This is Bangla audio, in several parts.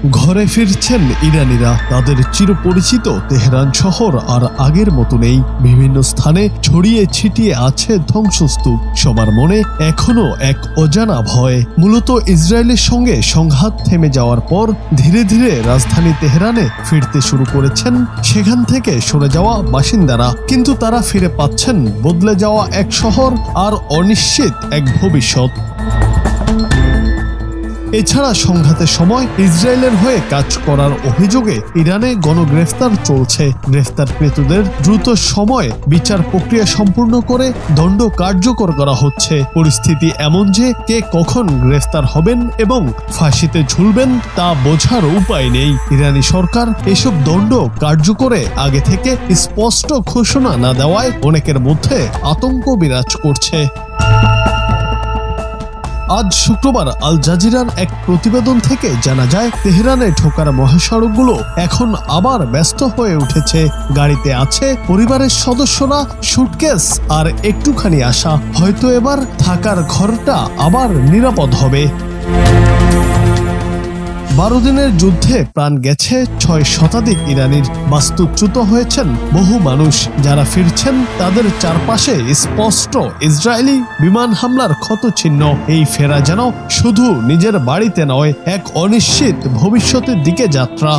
ঘরে ফিরছেন ইরানিরা। তাদের চিরপরিচিত তেহরান শহর আর আগের মতো নেই। বিভিন্ন স্থানে ছড়িয়ে ছিটিয়ে আছে ধ্বংসস্তূপ। সবার মনে এখনো এক অজানা ভয়। মূলত ইসরায়েলের সঙ্গে সংঘাত থেমে যাওয়ার পর ধীরে ধীরে রাজধানী তেহরানে ফিরতে শুরু করেছেন সেখান থেকে সরে যাওয়া বাসিন্দারা। কিন্তু তারা ফিরে পাচ্ছেন বদলে যাওয়া এক শহর আর অনিশ্চিত এক ভবিষ্যৎ। এছাড়া সংঘাতের সময় ইসরায়েলের হয়ে কাজ করার অভিযোগে ইরানে গণগ্রেফতার চলছে। গ্রেফতারকৃতদের দ্রুত সময়ে বিচার প্রক্রিয়া সম্পূর্ণ করে দণ্ড কার্যকর করা হচ্ছে। পরিস্থিতি এমন যে কে কখন গ্রেফতার হবেন এবং ফাঁসিতে ঝুলবেন তা বোঝার উপায় নেই। ইরানি সরকার এসব দণ্ড কার্যকরে আগে থেকে স্পষ্ট ঘোষণা না দেওয়ায় অনেকের মধ্যে আতঙ্ক বিরাজ করছে। আজ শুক্রবার আল জাজিরার এক প্রতিবেদন থেকে জানা যায় তেহরানে ঢোকার মহাসড়কগুলো এখন আবার ব্যস্ত হয়ে উঠেছে। গাড়িতে আছে পরিবারের সদস্যরা, সুটকেস আর একটুখানি আশা, হয়তো এবার থাকার ঘরটা আবার নিরাপদ হবে। 12 দিনের যুদ্ধে প্রাণ গেছে 6 শতাধিক ইরানির। বাস্তুচ্যুত হয়েছেন বহু মানুষ। যারা ফিরছেন তাদের চারপাশে স্পষ্ট ইসরায়েলি বিমান হামলার ক্ষতচিহ্ন। এই ফেরা যেন শুধু নিজের বাড়িতে নয়, এক অনিশ্চিত ভবিষ্যতের দিকে যাত্রা।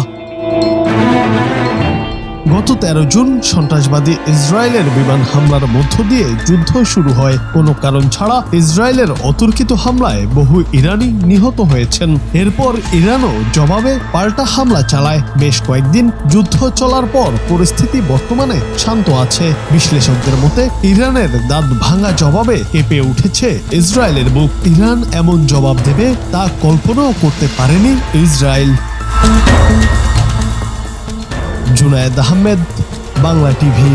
গত 13 জুন সন্ত্রাসবাদী ইসরায়েলের বিমান হামলার মধ্য দিয়ে যুদ্ধ শুরু হয়। কোনো কারণ ছাড়া ইসরায়েলের অতর্কিত হামলায় বহু ইরানি নিহত হয়েছেন। এরপর ইরানও জবাবে পাল্টা হামলা চালায়। বেশ কয়েকদিন যুদ্ধ চলার পর পরিস্থিতি বর্তমানে শান্ত আছে। বিশ্লেষকদের মতে ইরানের দাঁত ভাঙা জবাবে কেঁপে উঠেছে ইসরায়েলের বুক। ইরান এমন জবাব দেবে তা কল্পনাও করতে পারেনি ইসরায়েল। জুনায়েদ আহমেদ, বাংলা টিভি।